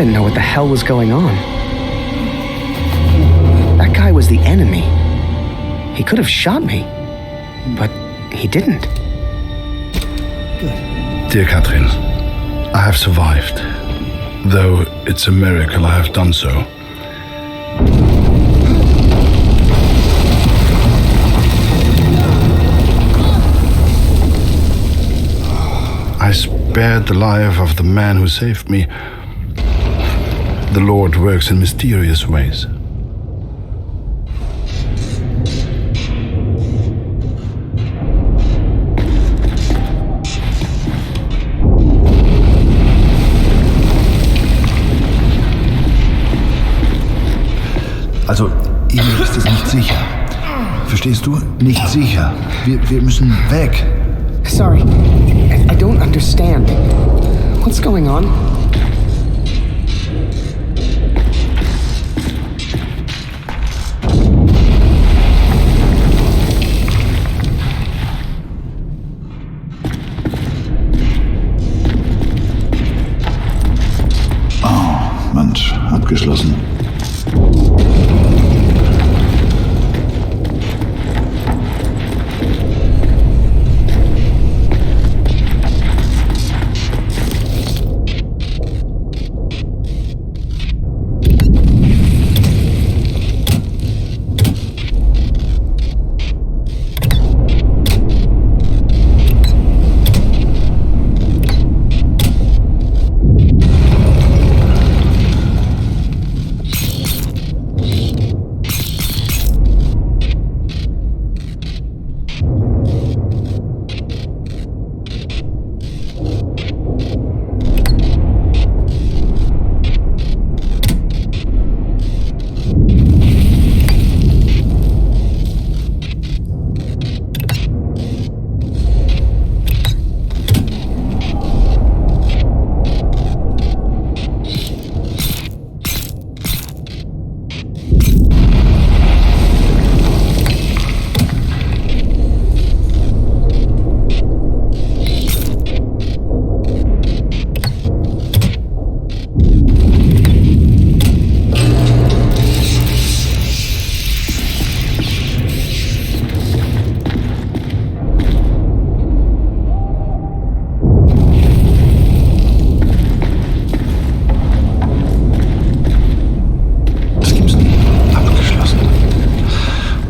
didn't know what the hell was going on. That guy was the enemy. He could have shot me, but he didn't. Dear Catherine, I have survived. Though it's a miracle I have done so. I spared the life of the man who saved me. The Lord works in mysterious ways. Also, hier ist es nicht sicher. Verstehst du? Nicht sicher. Wir müssen weg. Sorry, I don't understand. What's going on? Oh, Mensch, abgeschlossen.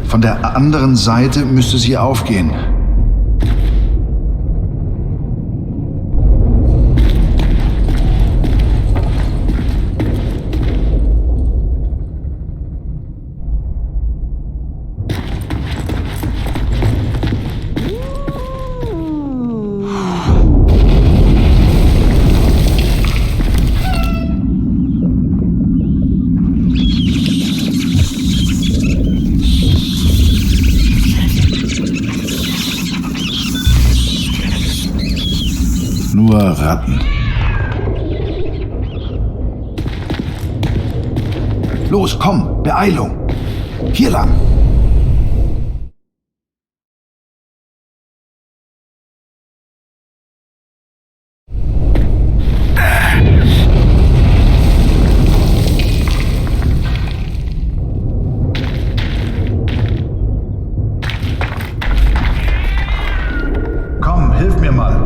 Von der anderen Seite müsste sie aufgehen. Nur Ratten. Los, komm, Beeilung. Hier lang. Komm, hilf mir mal.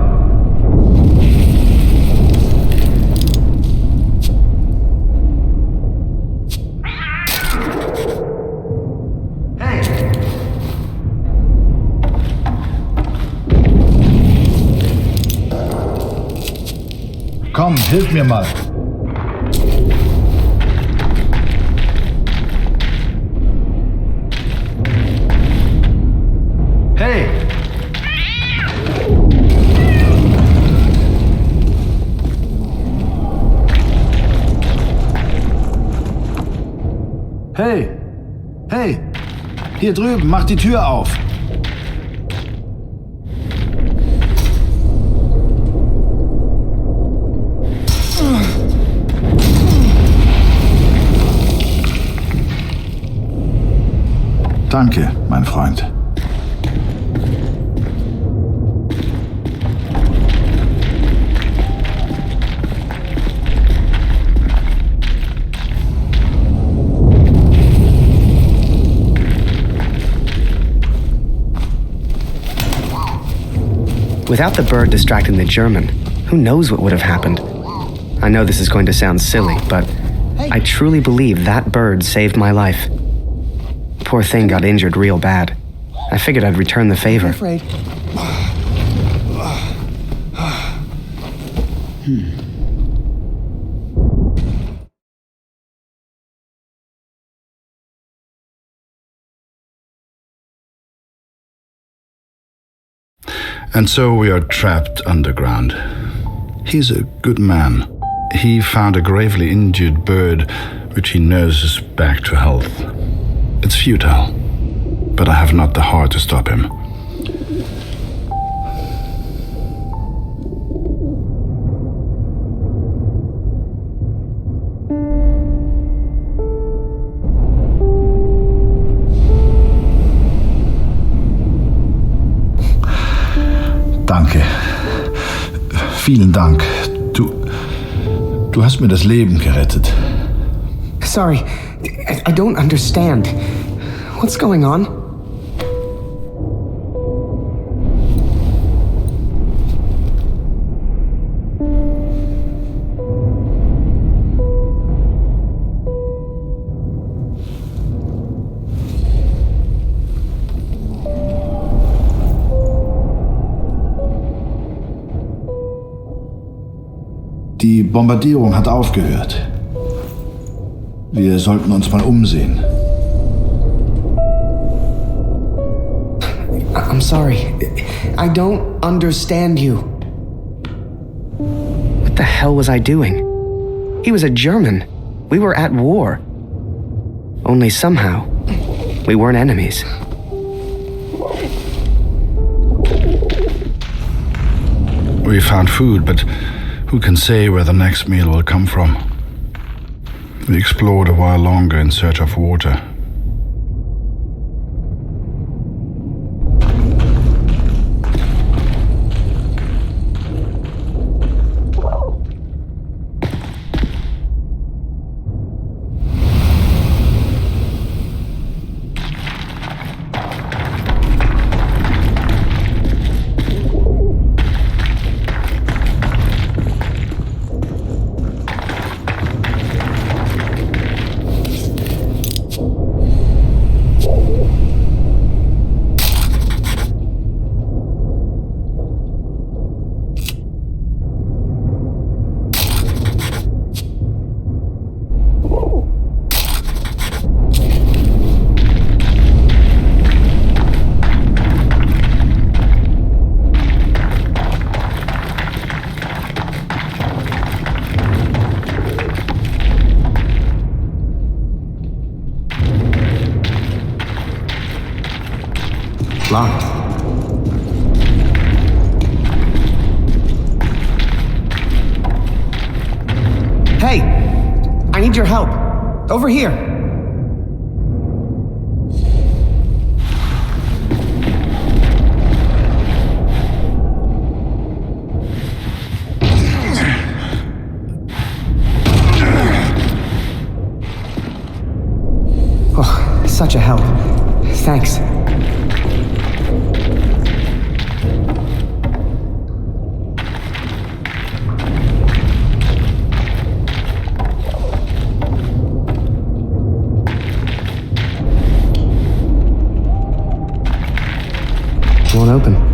Komm, hilf mir mal. Hey! Hey! Hey! Hier drüben, mach die Tür auf! Danke, mein Freund. Without the bird distracting the German, who knows what would have happened? I know this is going to sound silly, but I truly believe that bird saved my life. Poor thing got injured real bad. I figured I'd return the favor. I'm afraid. And so we are trapped underground. He's a good man. He found a gravely injured bird, which he nurses back to health. It's futile, but I have not the heart to stop him. Danke. Vielen Dank. Du hast mir das Leben gerettet. Sorry, I don't understand. What's going on? Die Bombardierung hat aufgehört. Wir sollten uns mal umsehen. I'm sorry. I don't understand you. What the hell was I doing? He was a German. We were at war. Only somehow, we weren't enemies. We found food, but who can say where the next meal will come from? We explored a while longer in search of water. Locked. Hey! I need your help. Over here. Oh, such a help. Thanks. Won't open.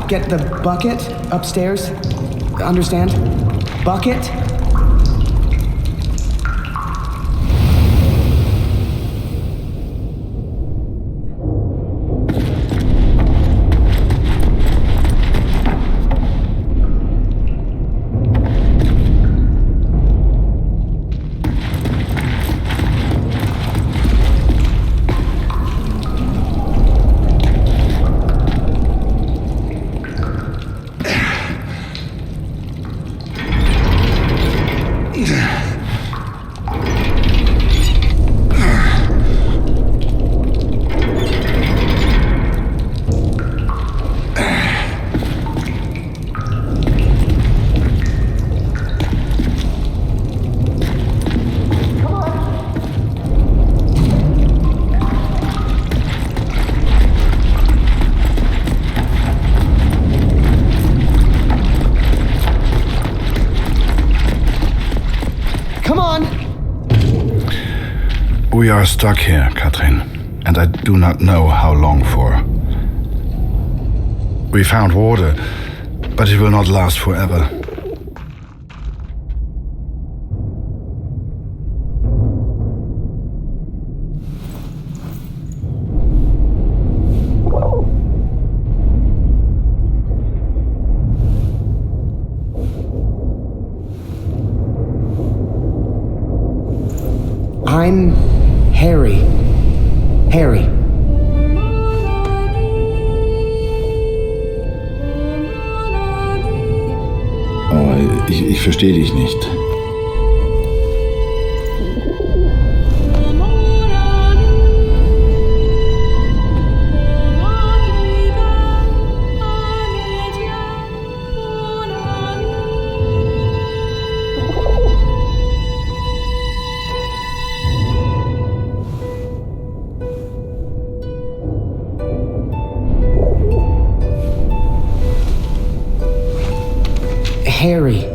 get the bucket upstairs. Understand? Bucket? Come on! We are stuck here, Katrin, and I do not know how long for. We found water, but it will not last forever. I'm Harry. Harry. Oh, ich verstehe dich nicht. Harry.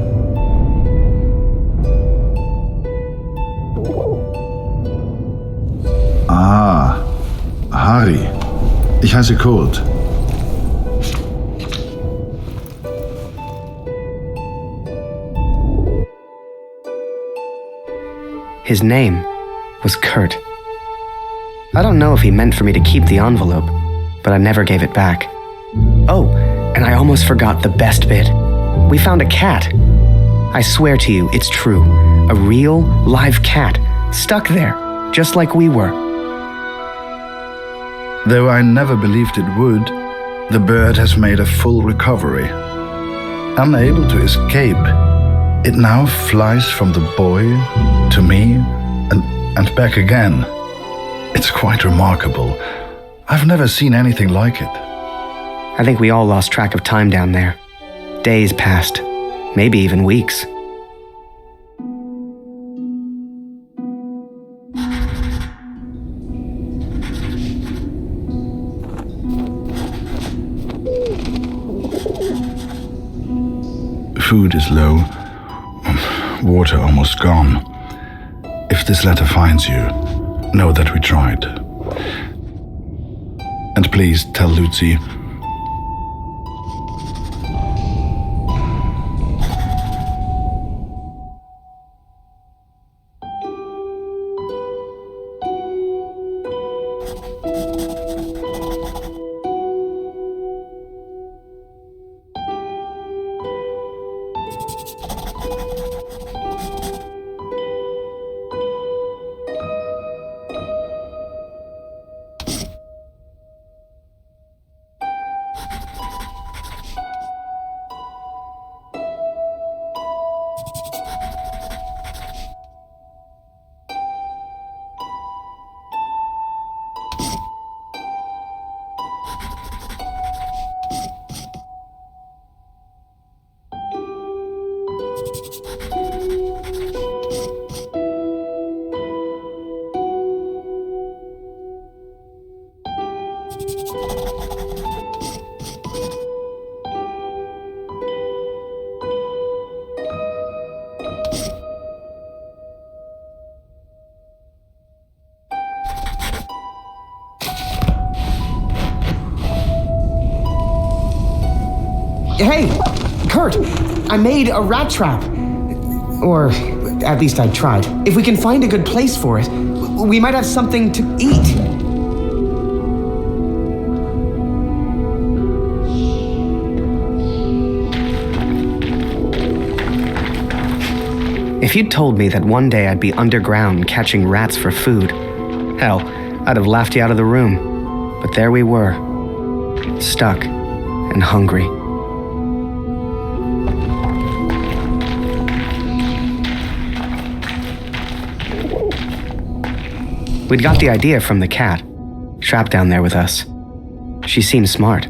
Ah, Harry. Ich heiße Colt. His name was Kurt. I don't know if he meant for me to keep the envelope, but I never gave it back. Oh, and I almost forgot the best bit. We found a cat. I swear to you, it's true. A real, live cat, stuck there, just like we were. Though I never believed it would, the bird has made a full recovery. Unable to escape, it now flies from the boy to me and back again. It's quite remarkable. I've never seen anything like it. I think we all lost track of time down there. Days passed, maybe even weeks. Food is low, water almost gone. If this letter finds you, know that we tried. And please tell Lucy. Hey, Kurt, I made a rat trap. Or at least I tried. If we can find a good place for it, we might have something to eat. If you'd told me that one day I'd be underground catching rats for food, hell, I'd have laughed you out of the room. But there we were, stuck and hungry. We'd got the idea from the cat, trapped down there with us. She seemed smart.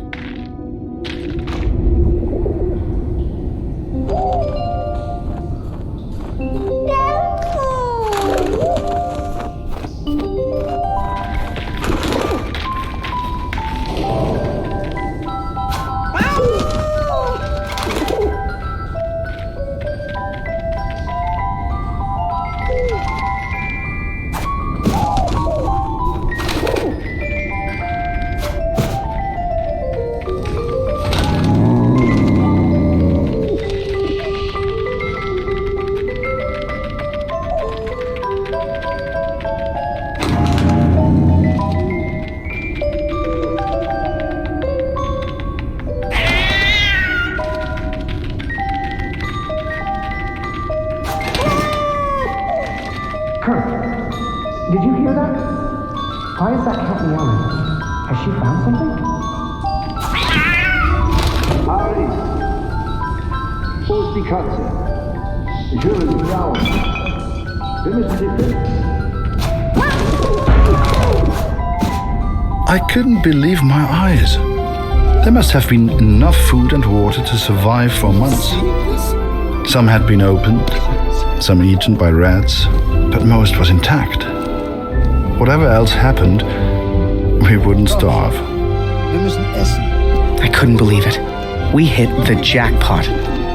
Did you hear that? Why is that cat meowing? Has she found something? Harry, wo ist die Katze? Ich höre sie miauen. Wir müssen sie finden. I couldn't believe my eyes. There must have been enough food and water to survive for months. Some had been opened, some eaten by rats, but most was intact. Whatever else happened, we wouldn't starve. Wir müssen essen. I couldn't believe it. We hit the jackpot.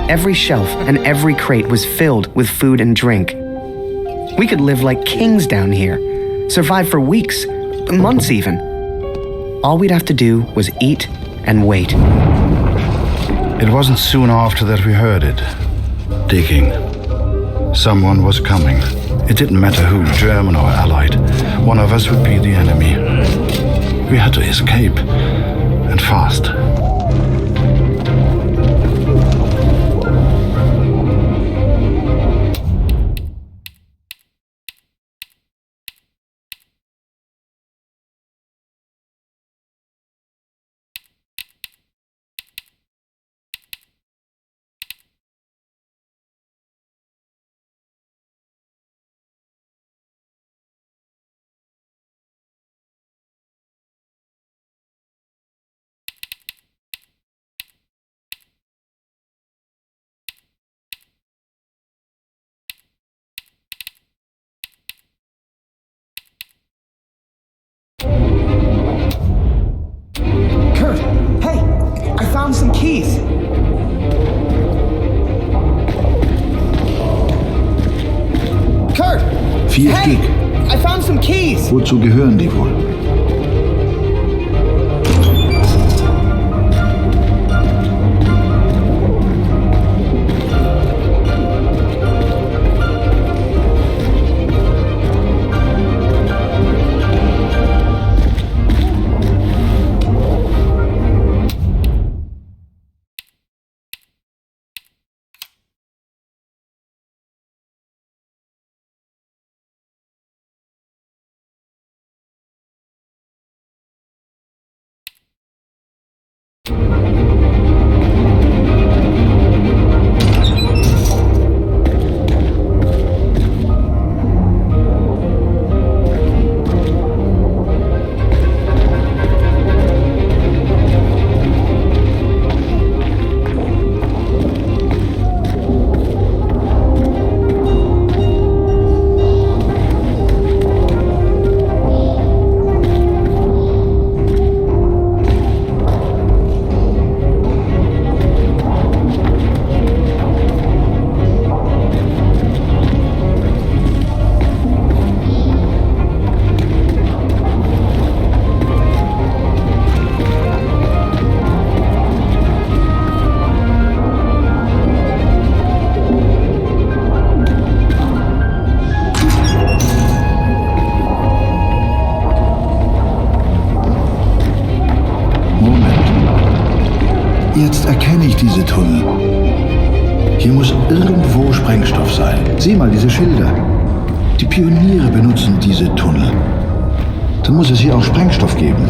Every shelf and every crate was filled with food and drink. We could live like kings down here, survive for weeks, months even. All we'd have to do was eat and wait. It wasn't soon after that we heard it. Digging. Someone was coming. It didn't matter who, German or Allied. One of us would be the enemy. We had to escape, and fast. Kurt, hey, I found some keys. Kurt! Vier Hey, Stück. I found some keys. Wozu gehören die wohl? nicht diese Tunnel. Hier muss irgendwo Sprengstoff sein. Sieh mal diese Schilder. Die Pioniere benutzen diese Tunnel. Dann muss es hier auch Sprengstoff geben.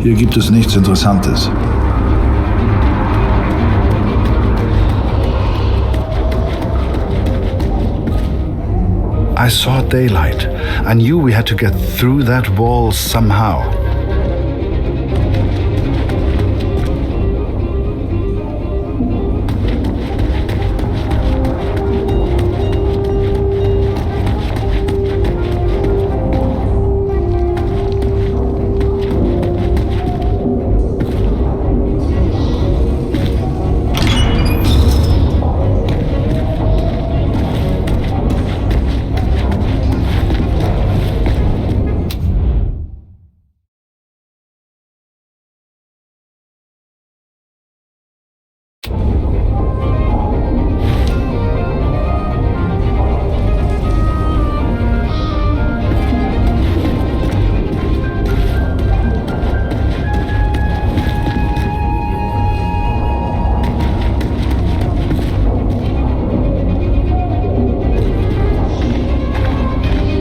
Hier gibt es nichts Interessantes. I saw daylight. I knew we had to get through that wall somehow.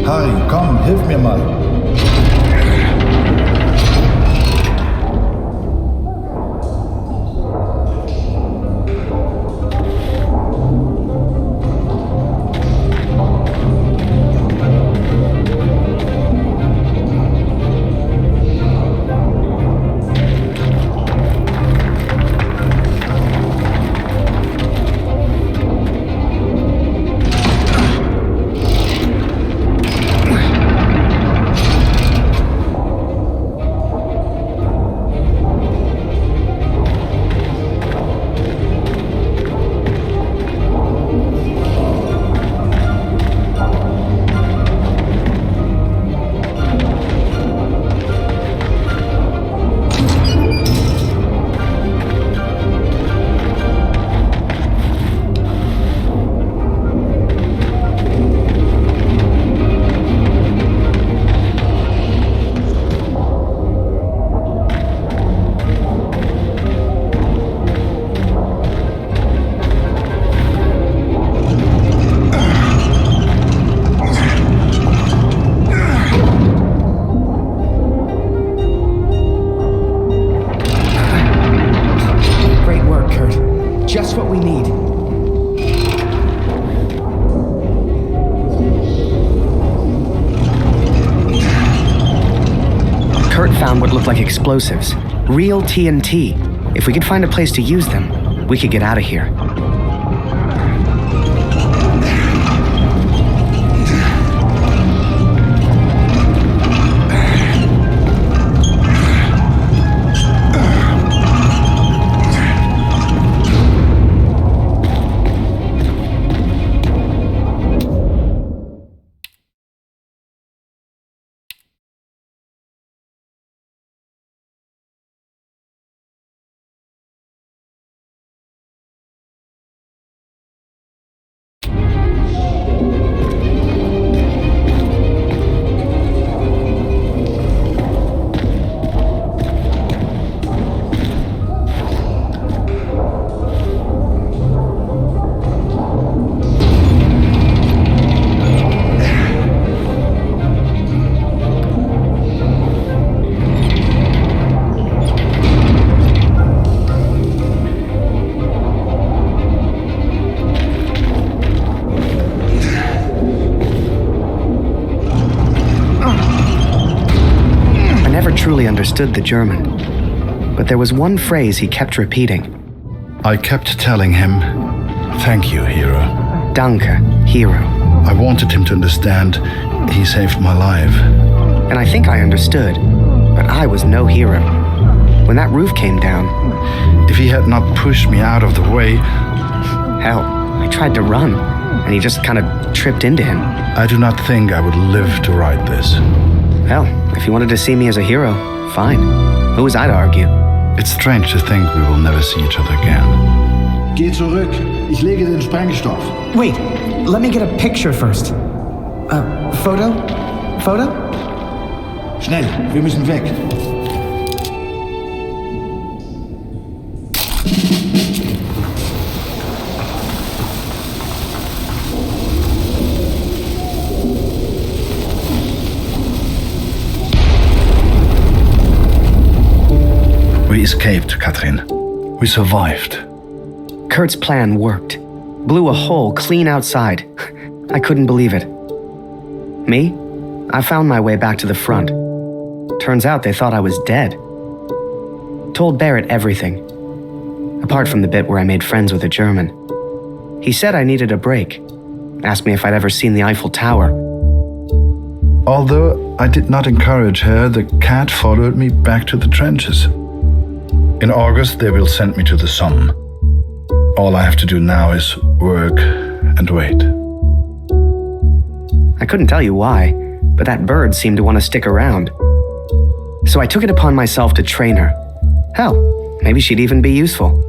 Harry, komm, hilf mir mal. Just what we need. Kurt found what looked like explosives. Real TNT. If we could find a place to use them, we could get out of here. Truly understood the German. but there was one phrase he kept repeating. I kept telling him, "Thank you, hero." Danke, hero. I wanted him to understand he saved my life. And I think I understood, but I was no hero. When that roof came down, If he had not pushed me out of the way, hell, I tried to run, and he just kind of tripped into him. I do not think I would live to write this. Hell, if you wanted to see me as a hero, fine. Who was I to argue? It's strange to think we will never see each other again. Geh zurück. Ich lege den Sprengstoff. Wait, let me get a picture first. Photo? Photo? Schnell, wir müssen weg. We escaped, Katrin. We survived. Kurt's plan worked. Blew a hole clean outside. I couldn't believe it. Me? I found my way back to the front. Turns out they thought I was dead. Told Barrett everything. Apart from the bit where I made friends with a German. He said I needed a break. Asked me if I'd ever seen the Eiffel Tower. Although I did not encourage her, the cat followed me back to the trenches. In August, they will send me to the Somme. All I have to do now is work and wait. I couldn't tell you why, but that bird seemed to want to stick around. So I took it upon myself to train her. Hell, maybe she'd even be useful.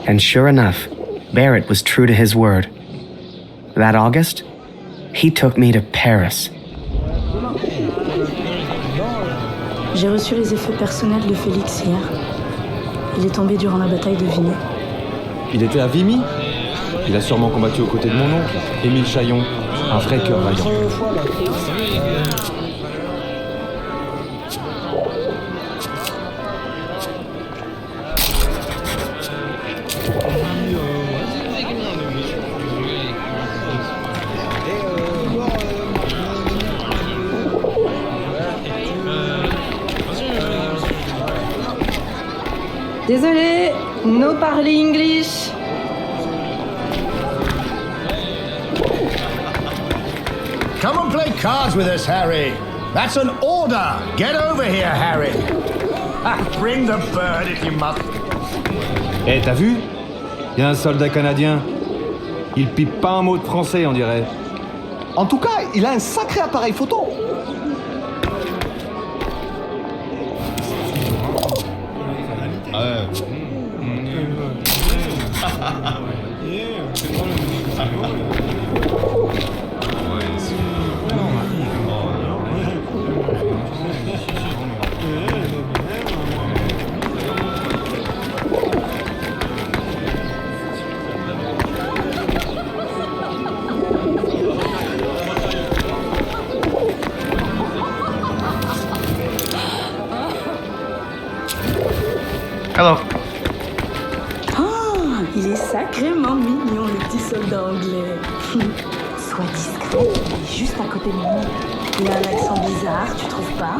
And sure enough, Barrett was true to his word. That August, he took me to Paris. J'ai reçu les effets personnels de Félix hier. Il est tombé durant la bataille de Vinay. Il était à Vimy. Il a sûrement combattu aux côtés de mon oncle, Émile Chaillon, un vrai cœur vaillant. Désolé, no parler English. Come and play cards with us, Harry. That's an order. Get over here, Harry. Bring the bird if you must. Eh, t'as vu? Il y a un soldat canadien. Il pipe pas un mot de français, on dirait. En tout cas, il a un sacré appareil photo. Hello. Oh, il est sacrément mignon, le petit soldat anglais. Sois discret, il est juste à côté de moi. Il a un accent bizarre, tu trouves pas?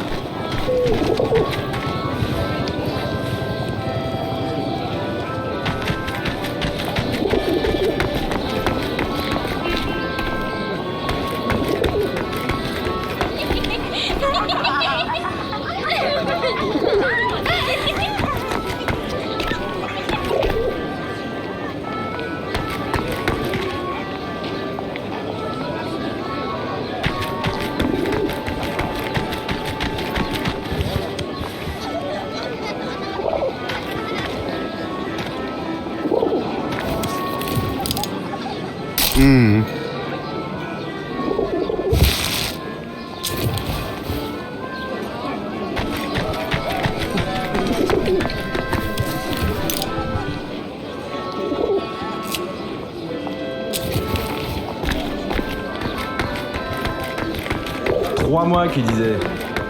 Trois mois qu'il disait.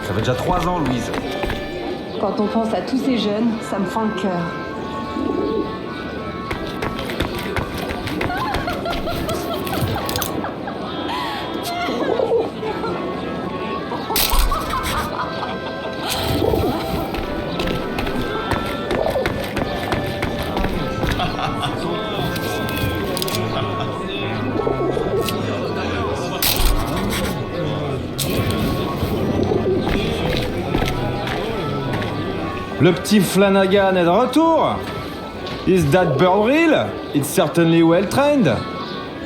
Ça fait déjà 3 ans, Louise. Quand on pense à tous ces jeunes, ça me fend le cœur. Le petit Flanagan est de retour. Is that bird real? It's certainly well trained.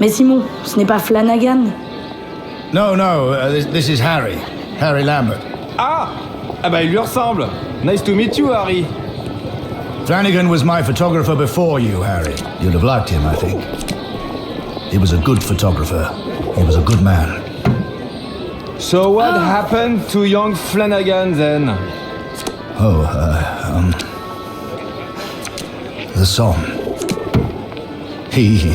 Mais Simon, ce n'est pas Flanagan. No, this is Harry. Harry Lambert. Ah bah il lui ressemble. Nice to meet you, Harry. Flanagan was my photographer before you, Harry. You'd have liked him, I think. He was a good photographer. He was a good man. So what happened to young Flanagan then? The song. He...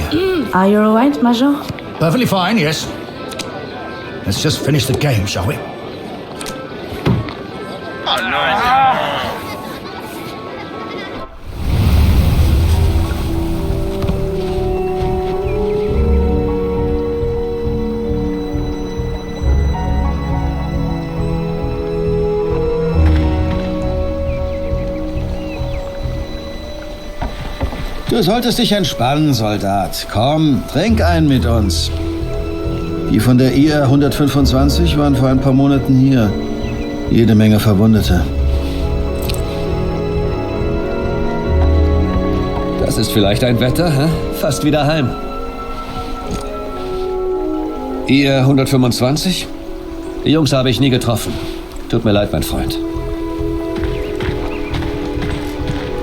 Are you alright, Major? Perfectly fine, yes. Let's just finish the game, shall we? Du solltest dich entspannen, Soldat. Komm, trink einen mit uns. Die von der IR 125 waren vor ein paar Monaten hier. Jede Menge Verwundete. Das ist vielleicht ein Wetter, hä? Fast wieder heim. IR 125? Die Jungs habe ich nie getroffen. Tut mir leid, mein Freund.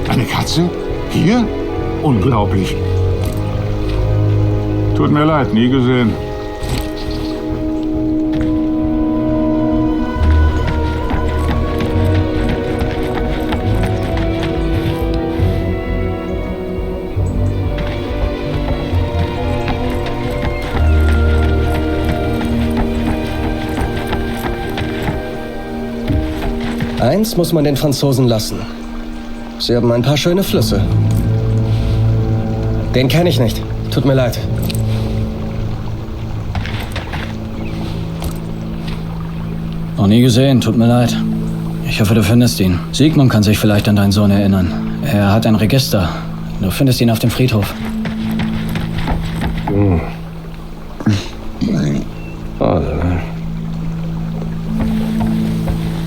Eine Katze? Hier? Unglaublich. Tut mir leid, nie gesehen. Eins muss man den Franzosen lassen. Sie haben ein paar schöne Flüsse. Den kenne ich nicht. Tut mir leid. Noch nie gesehen, tut mir leid. Ich hoffe, du findest ihn. Sigmund kann sich vielleicht an deinen Sohn erinnern. Er hat ein Register. Du findest ihn auf dem Friedhof.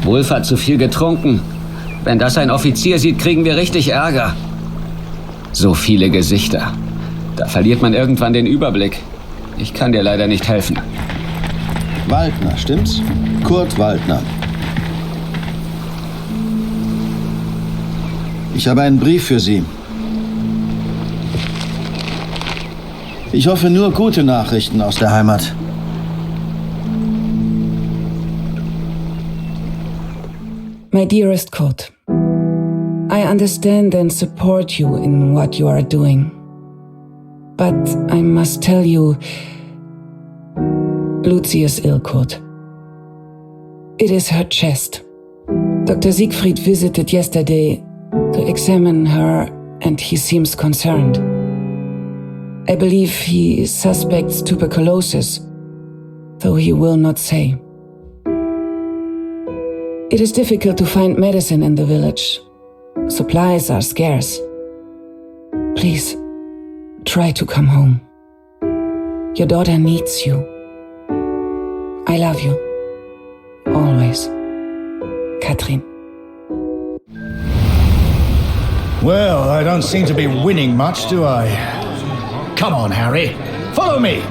Wolf hat zu viel getrunken. Wenn das ein Offizier sieht, kriegen wir richtig Ärger. So viele Gesichter. Da verliert man irgendwann den Überblick. Ich kann dir leider nicht helfen. Waldner, stimmt's? Kurt Waldner. Ich habe einen Brief für Sie. Ich hoffe nur gute Nachrichten aus der Heimat. My dearest Kurt, I understand and support you in what you are doing. But I must tell you, Lucy is ill, Kurt. It is her chest. Dr. Siegfried visited yesterday to examine her and he seems concerned. I believe he suspects tuberculosis, though he will not say. It is difficult to find medicine in the village. Supplies are scarce. Please, try to come home. Your daughter needs you. I love you. Always. Katrin. Well, I don't seem to be winning much, do I? Come on, Harry. Follow me.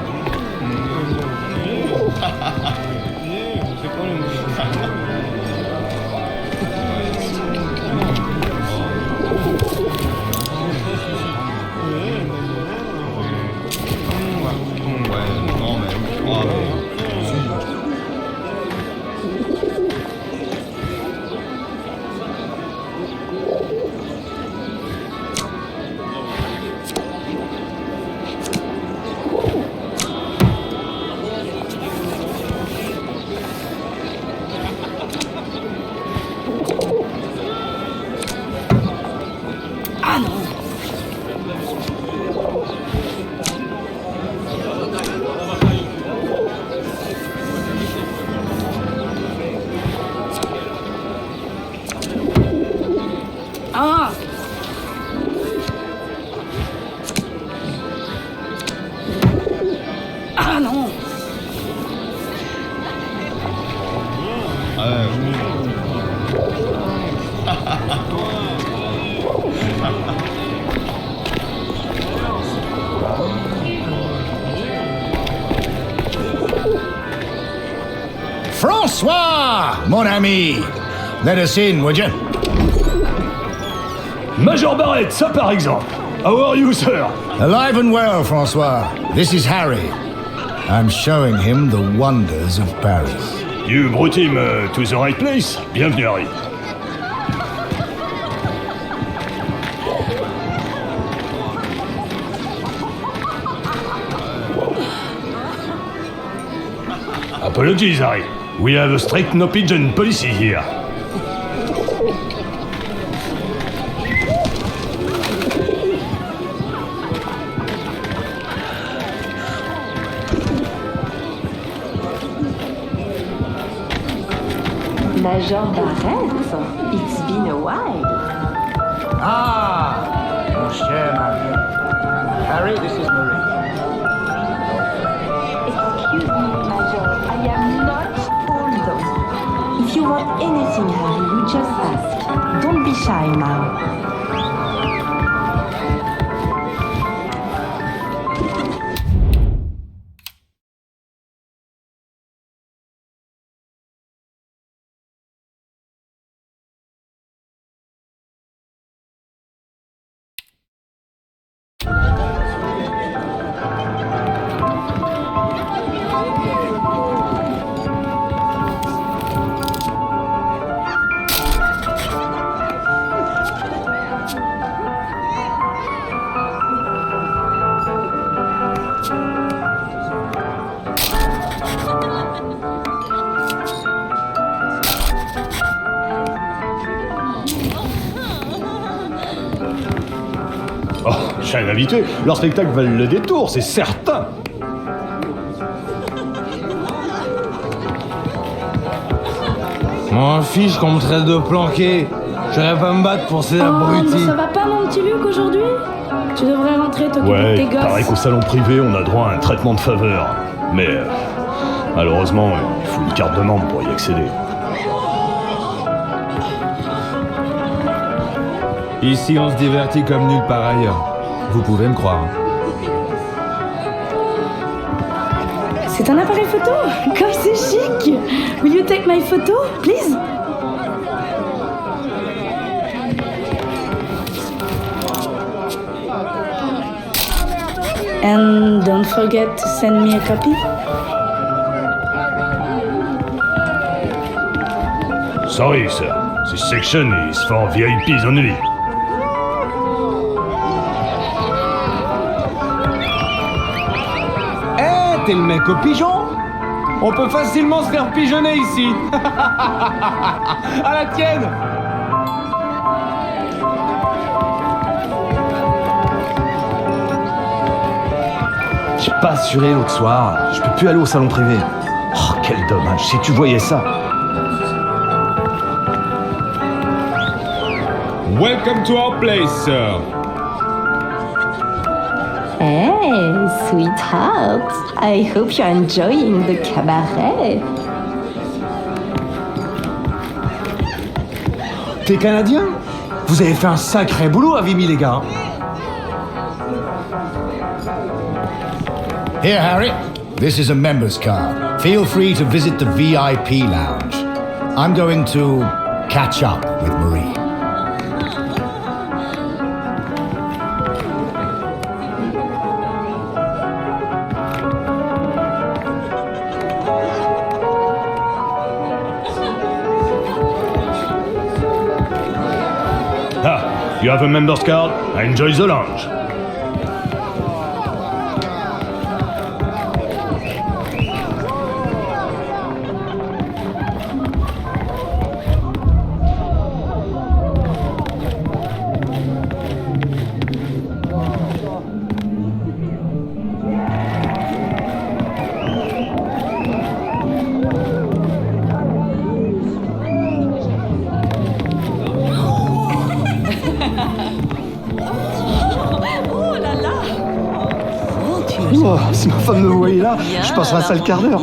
Ah non. François, mon ami! Let us in, would you? Major Barrett, ça par exemple. How are you, sir? Alive and well, François. This is Harry. I'm showing him the wonders of Paris. You brought him to the right place. Bienvenue, Harry. Apologies, Harry. We have a strict no pigeon policy here. Major Barrett, it's been a while. Ah, mon cher Marie. Harry, this is Marie. Excuse me, Major, I am not old. If you want anything, Harry, you just ask. Don't be shy now. Oh, je suis un habitué. Leur spectacle valent le détour, c'est certain. Mon fiche qu'on me traite de planqué. Je vais pas me battre pour ces abrutis. Mais ça va pas, mon petit Luc, aujourd'hui? Tu devrais rentrer t'occuper de tes gosses. Pareil qu'au salon privé, on a droit à un traitement de faveur. Mais malheureusement, il faut une carte de membre pour y accéder. Ici, on se divertit comme nulle part ailleurs. Vous pouvez me croire. C'est un appareil photo? Comme c'est chic! Will you take my photo, please? And don't forget to send me a copy. Sorry, sir. This section is for VIPs only. T'es le mec au pigeon? On peut facilement se faire pigeonner ici. À la tienne. J'ai pas assuré l'autre soir. Je peux plus aller au salon privé. Oh, quel dommage. Si tu voyais ça. Welcome to our place, sir. Hey, sweetheart. I hope you're enjoying the cabaret. T'es canadien? Vous avez fait un sacré boulot à Vimy, les gars. Here, Harry. This is a member's card. Feel free to visit the VIP lounge. I'm going to catch up with Marie. You have a member's card? Enjoy the lounge. Oh, si ma femme me voyait là, je passerai un sale quart d'heure.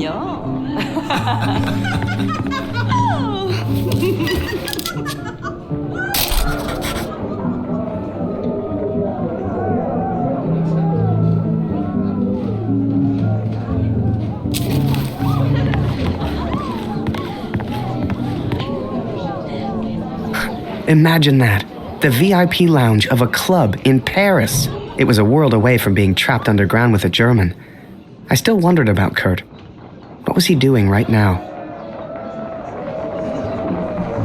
Imagine that. The VIP lounge of a club in Paris. It was a world away from being trapped underground with a German. I still wondered about Kurt. What was he doing right now?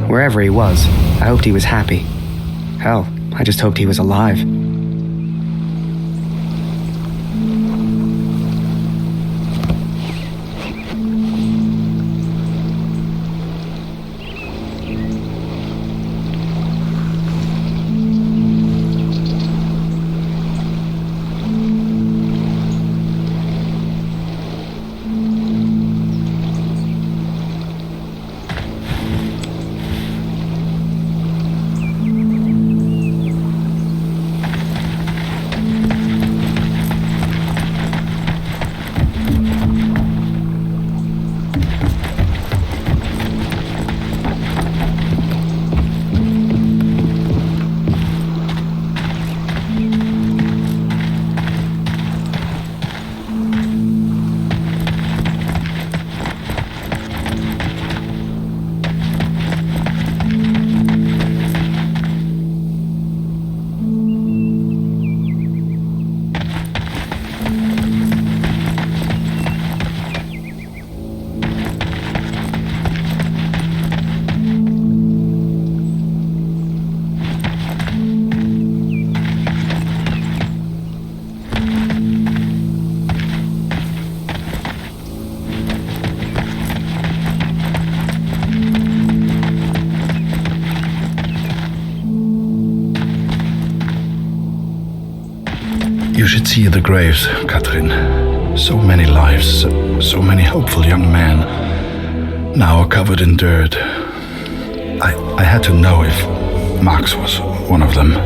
Wherever he was, I hoped he was happy. Hell, I just hoped he was alive. You should see the graves, Katrin. So many lives, so many hopeful young men, now covered in dirt. I had to know if Max was one of them.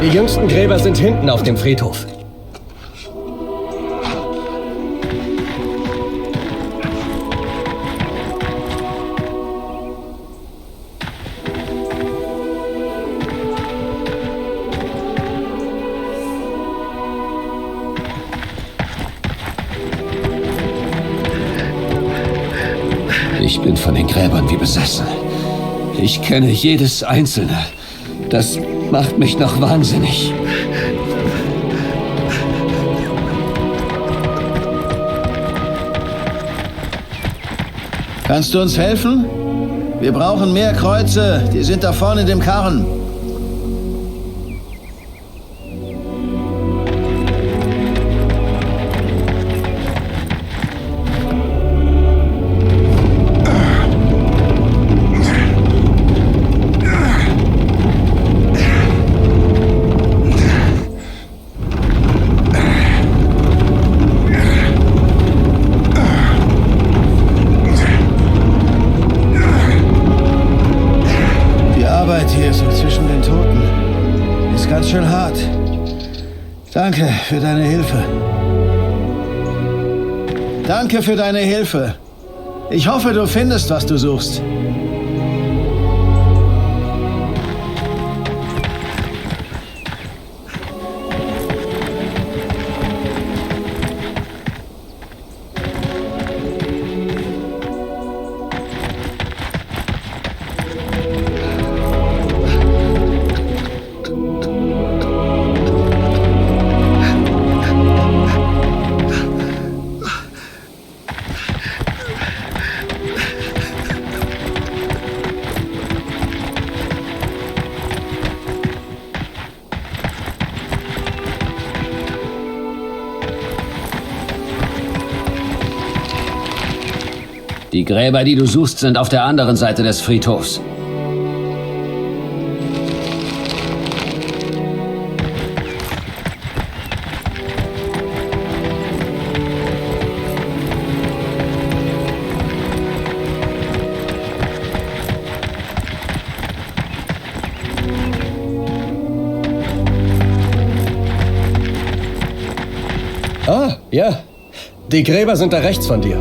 Die jüngsten Gräber sind hinten auf dem Friedhof. Ich bin von den Gräbern wie besessen. Ich kenne jedes einzelne. Das macht mich noch wahnsinnig. Kannst du uns helfen? Wir brauchen mehr Kreuze. Die sind da vorne in dem Karren. Schön hart. Danke für deine Hilfe. Danke für deine Hilfe. Ich hoffe, du findest, was du suchst. Die Gräber, die du suchst, sind auf der anderen Seite des Friedhofs. Ja, die Gräber sind da rechts von dir.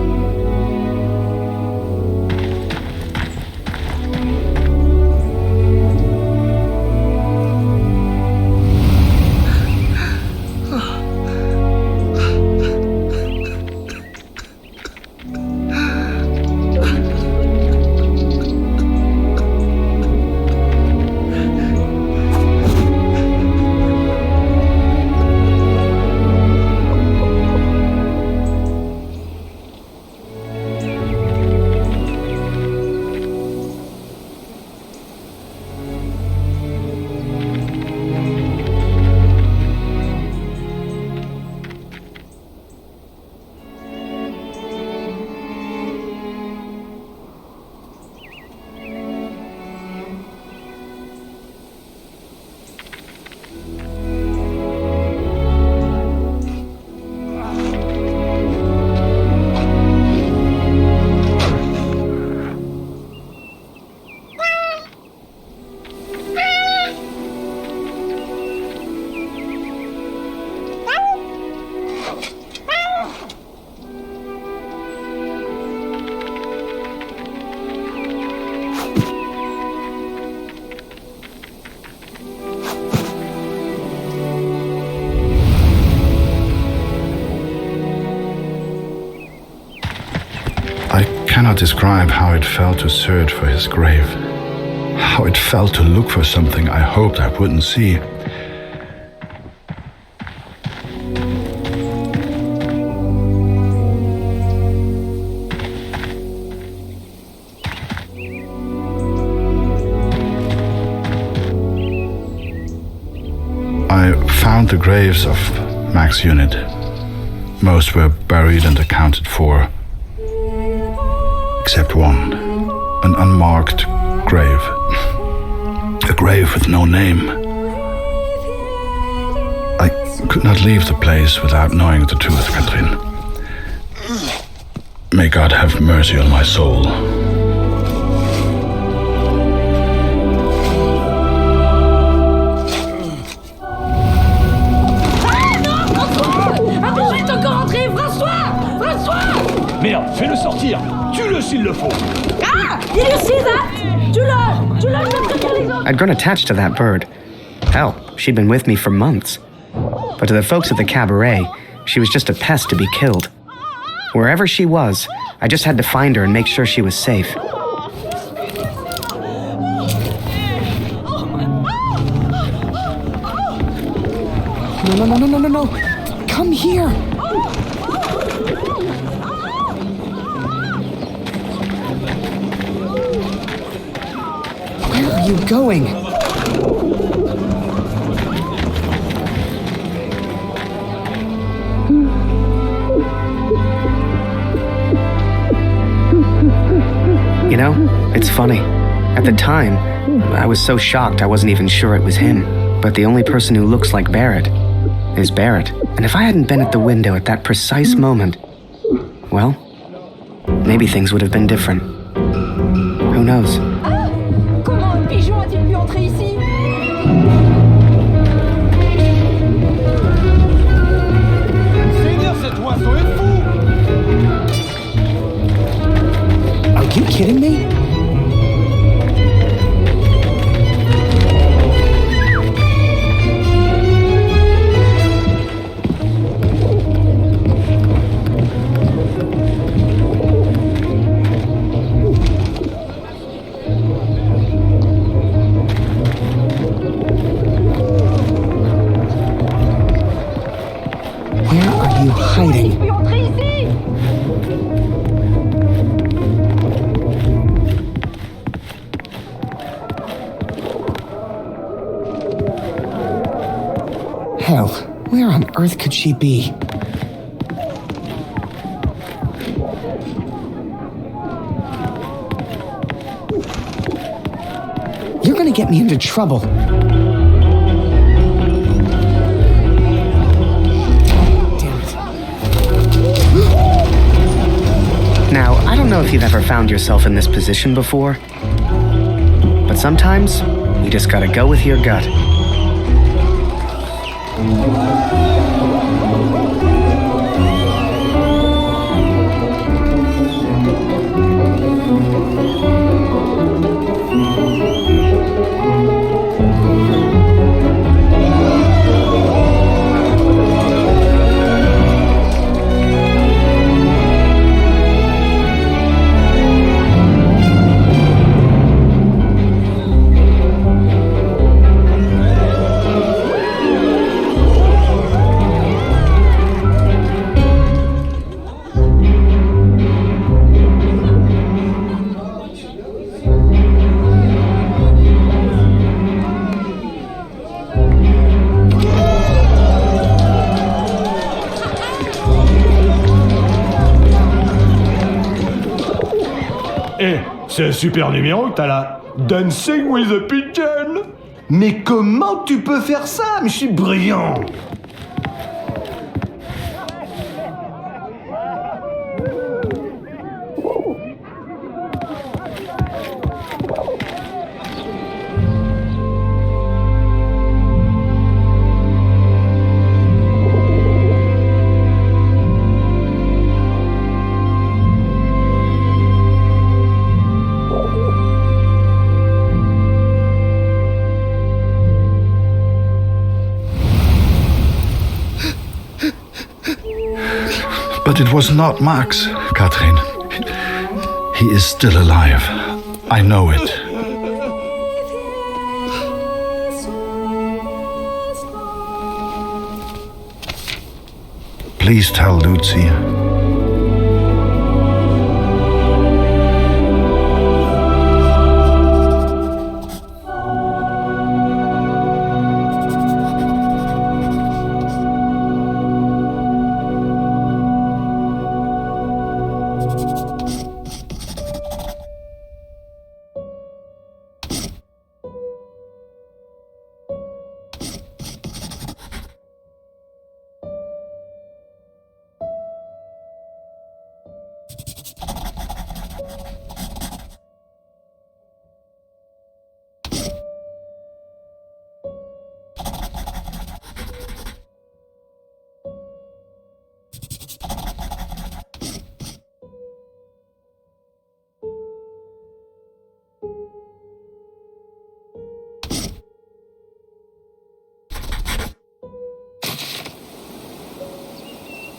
I cannot describe how it felt to search for his grave. How it felt to look for something I hoped I wouldn't see. I found the graves of Mac's unit. Most were buried and accounted for. Except one, an unmarked grave. A grave with no name. I could not leave the place without knowing the truth, Katrin. May God have mercy on my soul. Merde, fais-le sortir. Tue-le s'il le faut. Ah! Il est aussi that! Tue-le! Tue-le, je vais prévenir les autres! I'd grown attached to that bird. Hell, she'd been with me for months. But to the folks at the cabaret, she was just a pest to be killed. Wherever she was, I just had to find her and make sure she was safe. No. Come here. Where are you going? You know, it's funny. At the time, I was so shocked I wasn't even sure it was him. But the only person who looks like Barrett is Barrett. And if I hadn't been at the window at that precise moment, well, maybe things would have been different. Who knows? Ah! Comment un pigeon a-t-il pu entrer ici? Seigneur, cet oiseau est fou! Are you kidding me? Where are you hiding? Je peux entrer ici! Hell, where on earth could she be? You're gonna get me into trouble. Now, I don't know if you've ever found yourself in this position before, but sometimes you just gotta go with your gut. Eh, c'est un super numéro que t'as là. Dancing with a Pigeon. Mais comment tu peux faire ça? Mais je suis brillant. But it was not Max, Katrin. He is still alive. I know it. Please tell Lucy.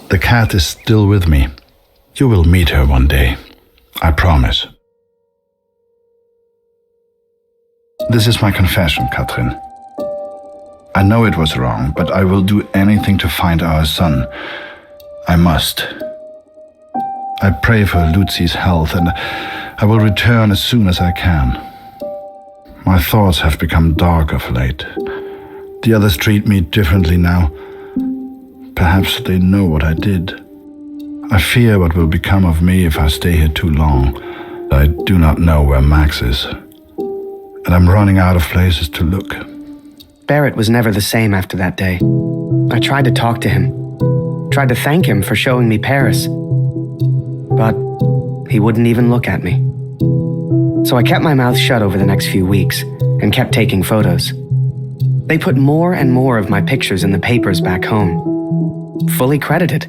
The cat is still with me. You will meet her one day. I promise. This is my confession, Katrin. I know it was wrong, but I will do anything to find our son. I must. I pray for Lucy's health, and I will return as soon as I can. My thoughts have become dark of late. The others treat me differently now. Perhaps they know what I did. I fear what will become of me if I stay here too long. I do not know where Max is, and I'm running out of places to look. Barrett was never the same after that day. I tried to talk to him, tried to thank him for showing me Paris, but he wouldn't even look at me. So I kept my mouth shut over the next few weeks and kept taking photos. They put more and more of my pictures in the papers back home. Fully credited.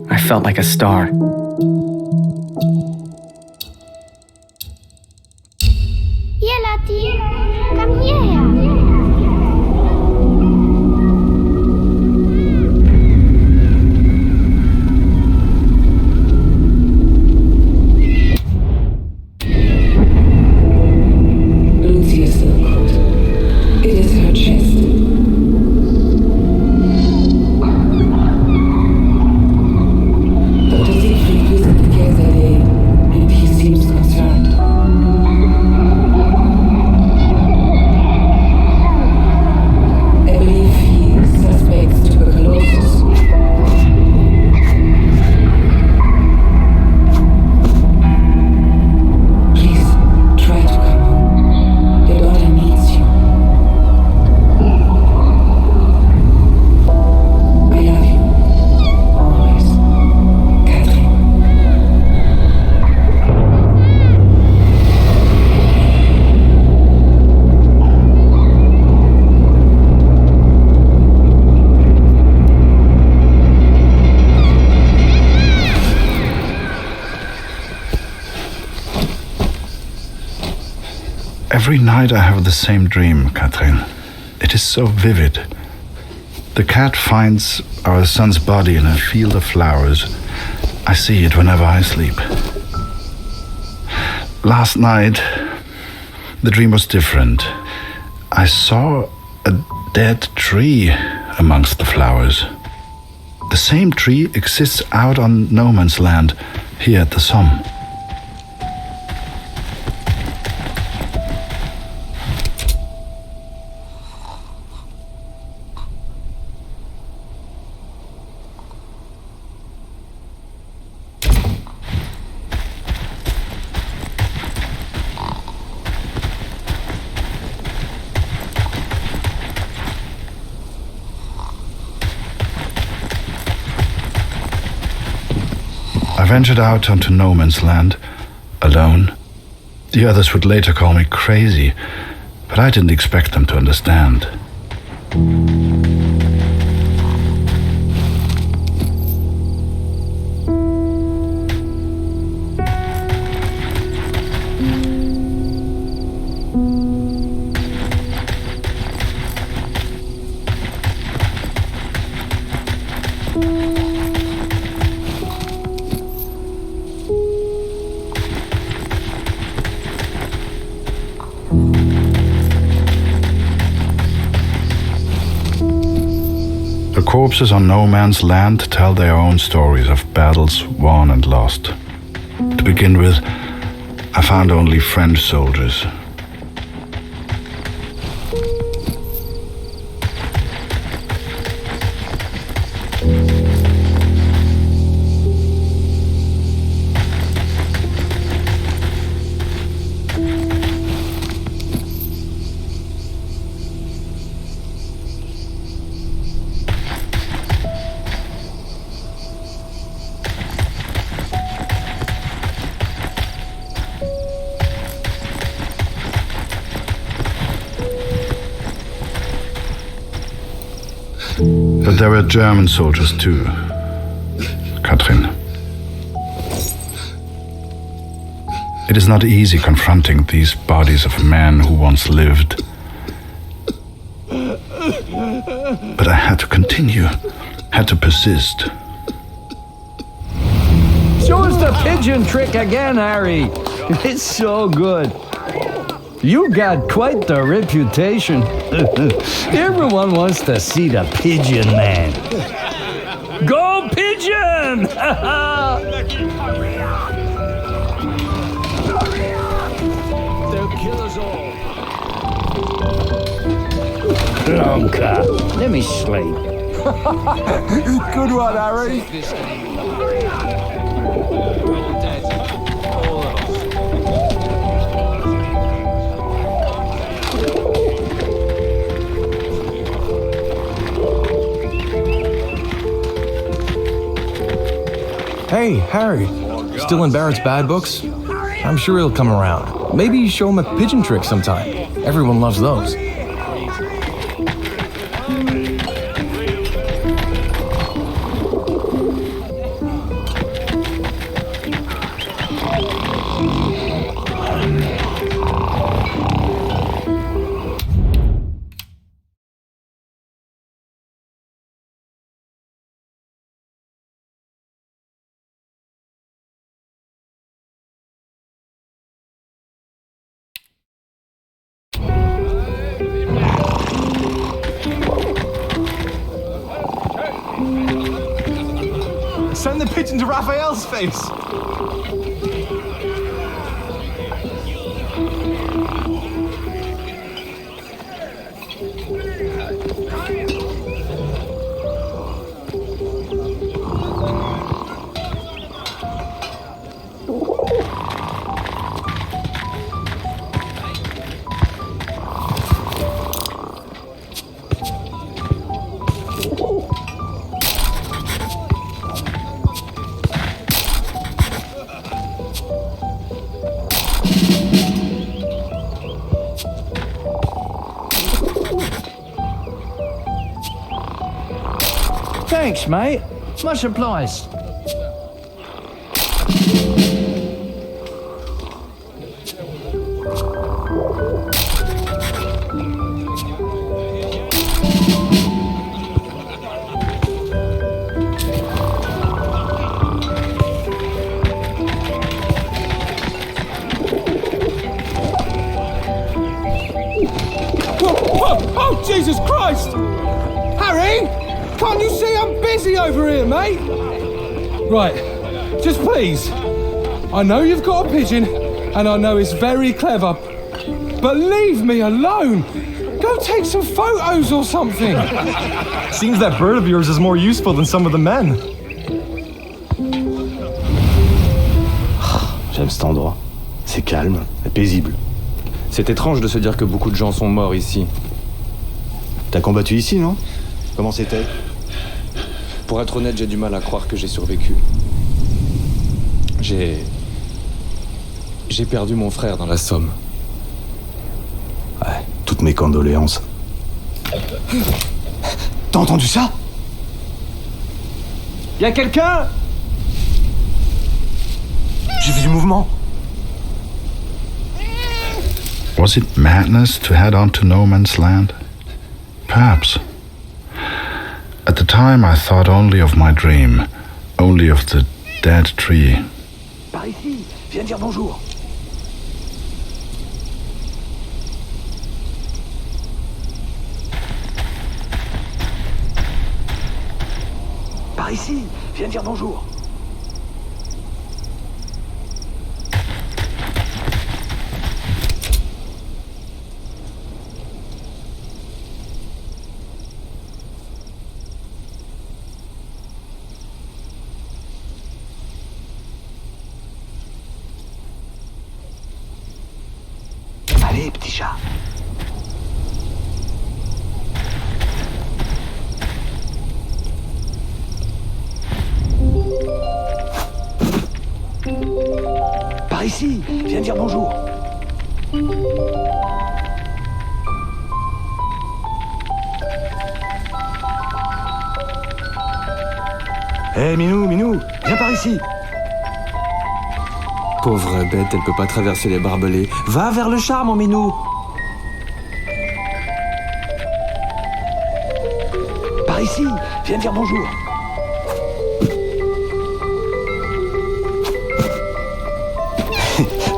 I felt like a star. Here, Lottie. Come here. Lucy is still cold. It is her chest. Dr. Siegfried visited yesterday, and he seems concerned. I believe he suspects tuberculosis. Please, try to come home. Your daughter needs you. I love you. Always. Katrin. Every night I have the same dream, Katrin. It is so vivid. The cat finds our son's body in a field of flowers. I see it whenever I sleep. Last night, the dream was different. I saw a dead tree amongst the flowers. The same tree exists out on no man's land, here at the Somme. ventured out onto no man's land, alone. The others would later call me crazy, but I didn't expect them to understand. The corpses on no man's land tell their own stories of battles won and lost. To begin with, I found only French soldiers. But there were German soldiers too, Katrin. It is not easy confronting these bodies of men who once lived. But I had to continue, had to persist. Show us the pigeon trick again, Harry. It's so good. You got quite the reputation. Everyone wants to see the pigeon man. Go pigeon! They'll kill us all. Blanca, let me sleep. Good one, Harry. Hey, Harry. Still in Barrett's bad books? I'm sure he'll come around. Maybe show him a pigeon trick sometime. Everyone loves those. Send the pigeon to Raphael's face. Thanks, mate. Much obliged. Oh, Jesus Christ! Harry! Can't you see I'm busy over here, mate? Right, just please. I know you've got a pigeon, and I know it's very clever, but leave me alone. Go take some photos or something. Seems that bird of yours is more useful than some of the men. J'aime cet endroit. C'est calme et paisible. C'est étrange de se dire que beaucoup de gens sont morts ici. T'as combattu ici, non? Comment c'était? Pour être honnête, j'ai du mal à croire que j'ai survécu. J'ai perdu mon frère dans la Somme. Ouais, toutes mes condoléances. T'as entendu ça? Y'a quelqu'un? J'ai vu du mouvement. Was it madness to head on to no man's land? Perhaps. At the time I thought only of my dream, only of the dead tree. Par ici, viens dire bonjour. Par ici, viens dire bonjour. Allez, petit chat. Par ici, viens dire bonjour. Hé, Minou, viens par ici. Pauvre bête, elle peut pas traverser les barbelés. Va vers le char, mon minou. Par ici, viens dire bonjour.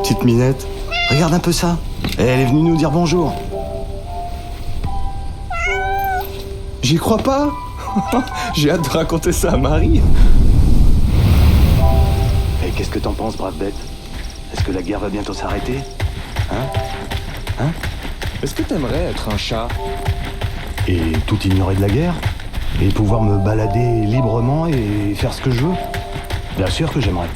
Petite minette, regarde un peu ça. Elle est venue nous dire bonjour. J'y crois pas. J'ai hâte de raconter ça à Marie. Et qu'est-ce que t'en penses, brave bête? Est-ce que la guerre va bientôt s'arrêter? Hein? Est-ce que t'aimerais être un chat? Et tout ignorer de la guerre? Et pouvoir me balader librement et faire ce que je veux? Bien sûr que j'aimerais.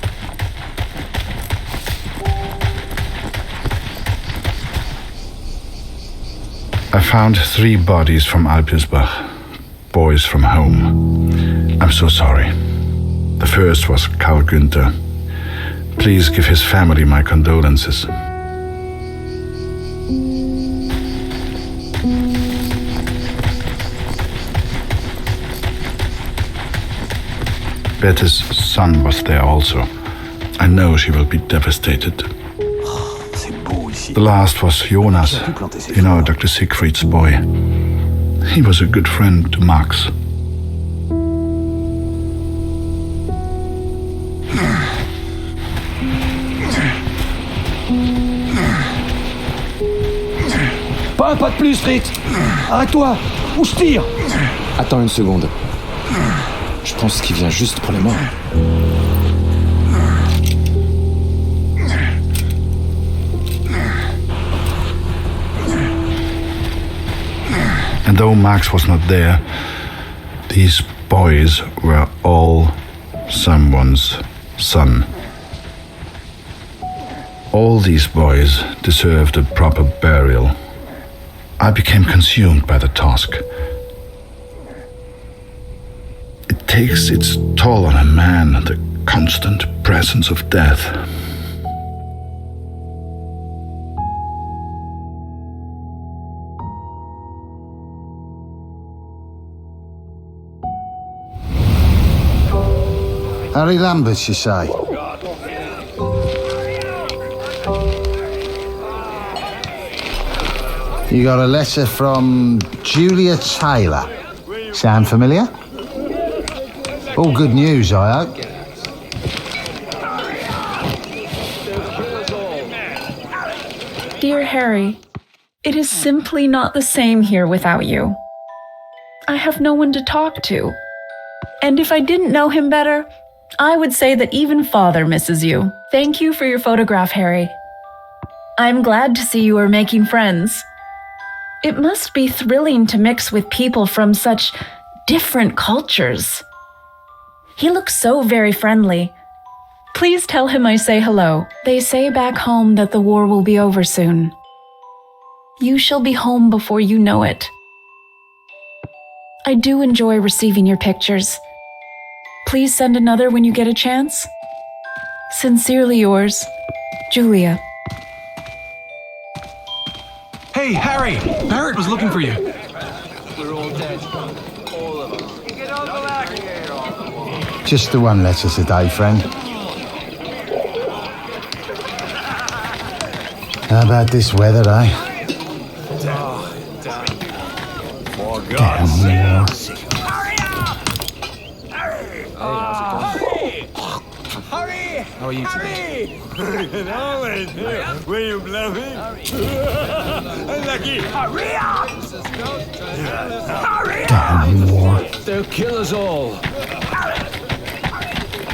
I found 3 bodies from Alpirsbach, boys from home. I'm so sorry. The first was Karl Günther. Please give his family my condolences. Bette's son was there also. I know she will be devastated. The last was Jonas, you know, Dr. Siegfried's boy. He was a good friend to Max. Pas un pas de plus, Rit. Arrête-toi, ou je tire. Attends une seconde. Je pense qu'il vient juste pour les morts. And though Max was not there, these boys were all someone's son. All these boys deserved a proper burial. I became consumed by the task. It takes its toll on a man, the constant presence of death. Harry Lambert, you say? You got a letter from Julia Taylor. Sound familiar? All good news, I hope. Dear Harry, it is simply not the same here without you. I have no one to talk to. And if I didn't know him better, I would say that even Father misses you. Thank you for your photograph, Harry. I'm glad to see you are making friends. It must be thrilling to mix with people from such different cultures. He looks so very friendly. Please tell him I say hello. They say back home that the war will be over soon. You shall be home before you know it. I do enjoy receiving your pictures. Please send another when you get a chance. Sincerely yours, Julia. Hey, Harry! Barrett was looking for you. We're all dead. All of us. Get on the back. Just the one letter a day, friend. How about this weather, eh? For God's sake. How are you today? Were you bluffing? Unlucky. Hurry up! Hurry up! Damn war. They'll kill us all.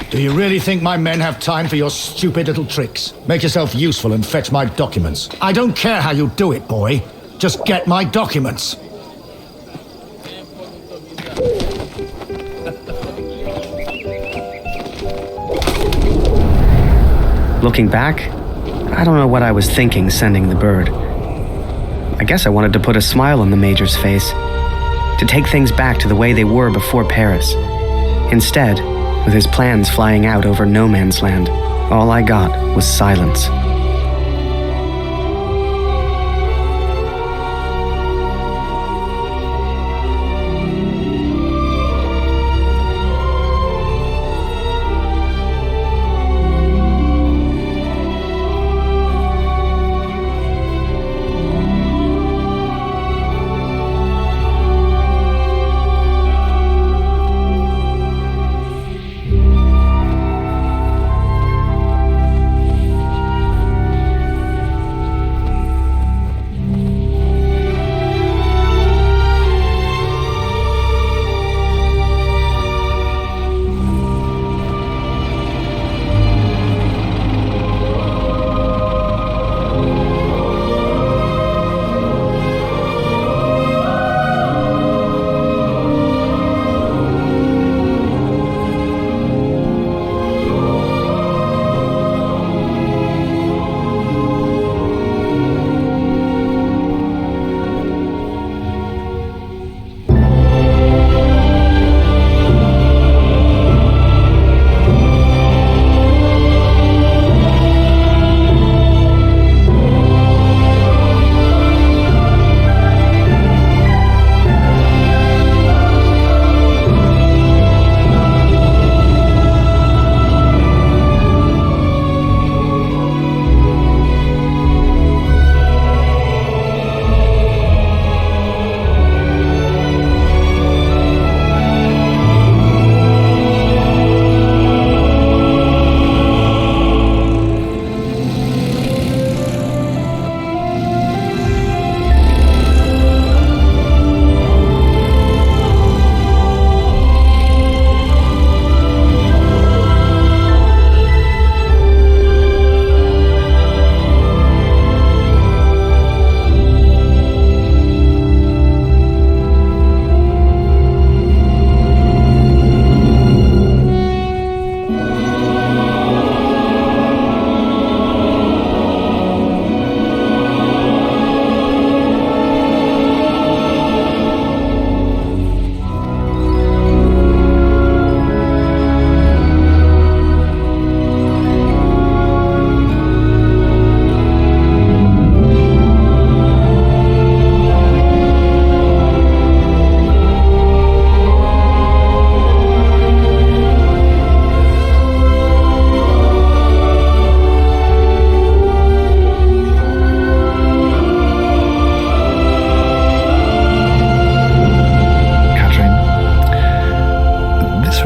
Do you really think my men have time for your stupid little tricks? Make yourself useful and fetch my documents. I don't care how you do it, boy. Just get my documents. Looking back, I don't know what I was thinking sending the bird. I guess I wanted to put a smile on the Major's face, to take things back to the way they were before Paris. Instead, with his plans flying out over no man's land, all I got was silence.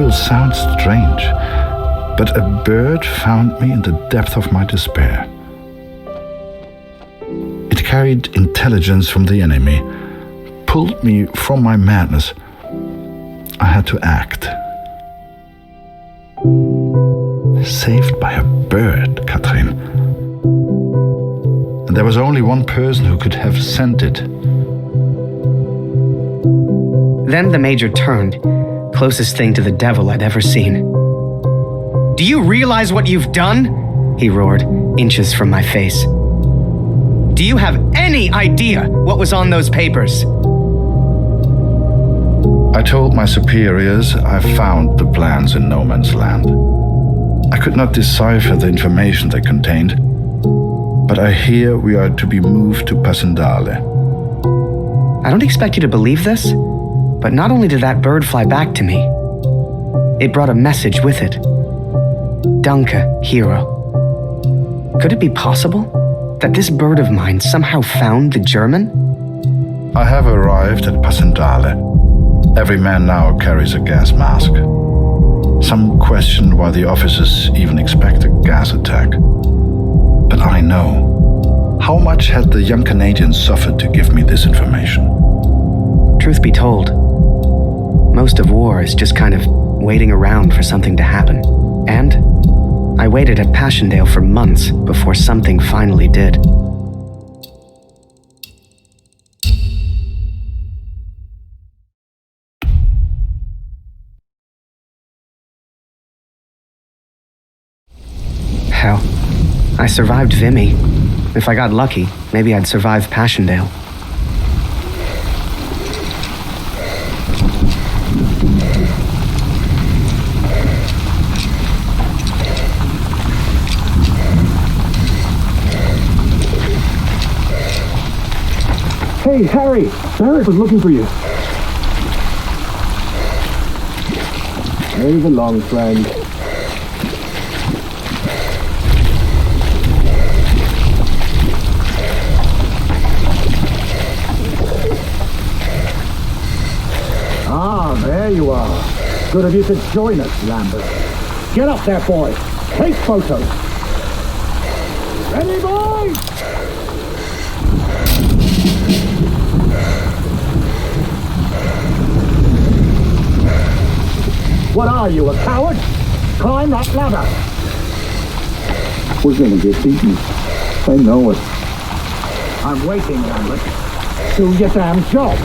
Sounds strange, but a bird found me in the depth of my despair. It carried intelligence from the enemy, pulled me from my madness. I had to act. Saved by a bird, Catherine. And there was only one person who could have sent it. Then the Major turned, closest thing to the devil I'd ever seen. Do you realize what you've done? He roared, inches from my face. Do you have any idea what was on those papers? I told my superiors I found the plans in no man's land. I could not decipher the information they contained, but I hear we are to be moved to Passendale. I don't expect you to believe this, but not only did that bird fly back to me, it brought a message with it. Danke, hero. Could it be possible that this bird of mine somehow found the German? I have arrived at Passendale. Every man now carries a gas mask. Some question why the officers even expect a gas attack. But I know. How much had the young Canadian suffered to give me this information? Truth be told, most of war is just kind of waiting around for something to happen. And I waited at Passchendaele for months before something finally did. Hell, I survived Vimy. If I got lucky, maybe I'd survive Passchendaele. Hey, Harry! Barrett was looking for you. Move along, friend. Ah, there you are. Good of you to join us, Lambert. Get up there, boy. Take photos. Ready, boys? What are you, a coward? Climb that ladder. We're gonna get beaten. I know it. I'm waiting, Lambert. Do your damn job.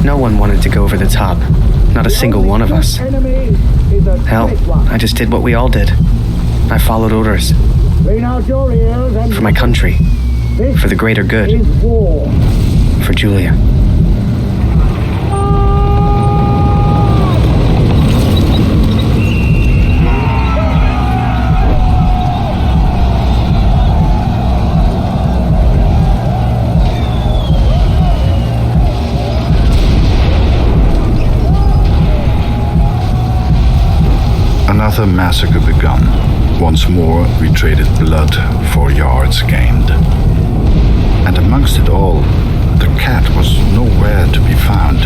No one wanted to go over the top. Not a single one of us. Hell, I just did what we all did. I followed orders. For my country. For the greater good. For Julia. Another massacre begun. Once more, we traded blood for yards gained. And amongst it all, the cat was nowhere to be found.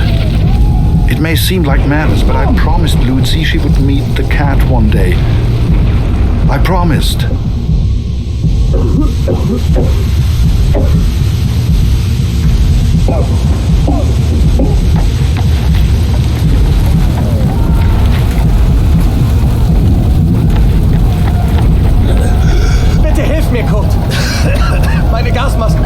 It may seem like madness, but I promised Lucy she would meet the cat one day. I promised. Bitte hilf mir, Kurt. Meine Gasmasken.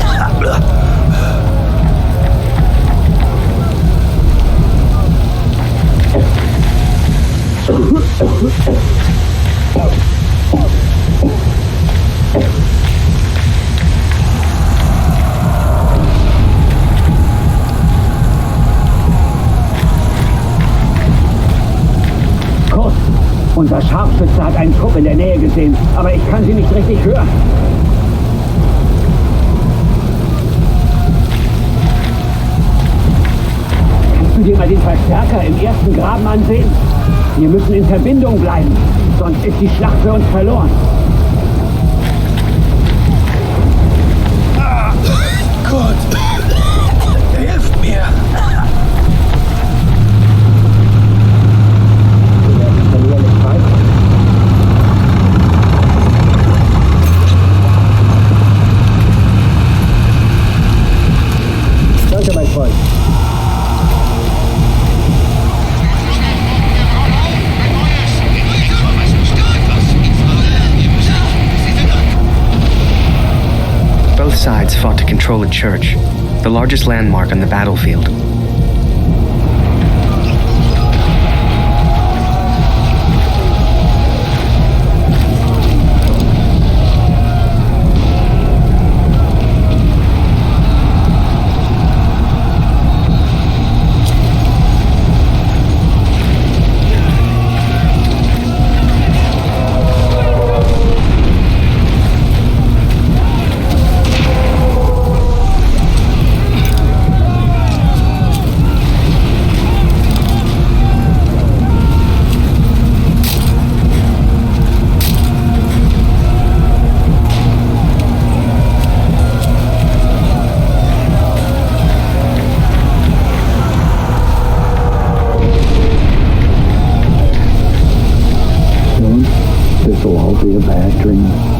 Kurt, unser Scharfschütze hat einen Trupp in der Nähe gesehen, aber ich kann sie nicht richtig hören. Kannst du dir mal den Verstärker im ersten Graben ansehen? Wir müssen in Verbindung bleiben, sonst ist die Schlacht für uns verloren. Gott, hilft mir. Danke, mein Freund. Both sides fought to control a church, the largest landmark on the battlefield. bad dreams.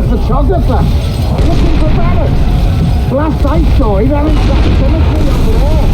Photographer, looking for Barrett. Last I saw him, having that cemetery over there.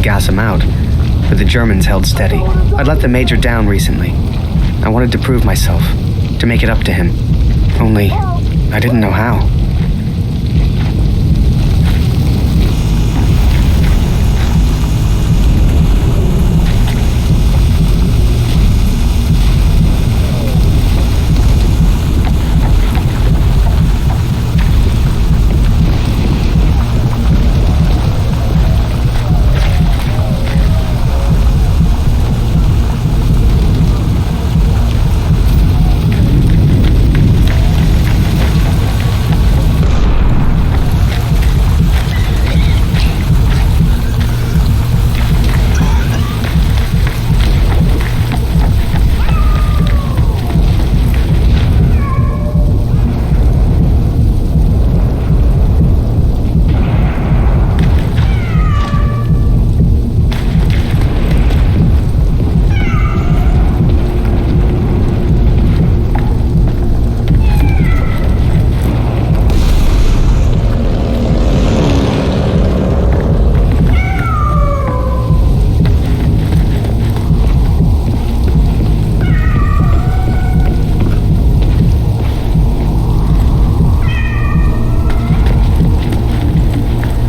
Gas him out, but the Germans held steady. I'd let the Major down recently. I wanted to prove myself, to make it up to him. Only, I didn't know how.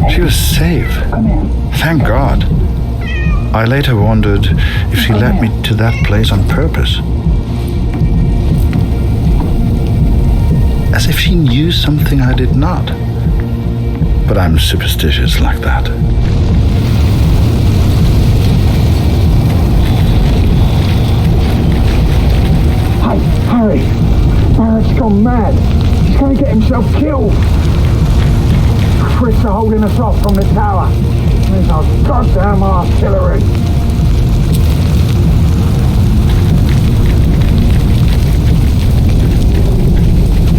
She was safe. Thank God. I later wondered if she led me to that place on purpose. As if she knew something I did not. But I'm superstitious like that. Hey, Harry! Barrett's gone mad. He's going to get himself killed. Brits are holding us off from the tower. There's our goddamn artillery.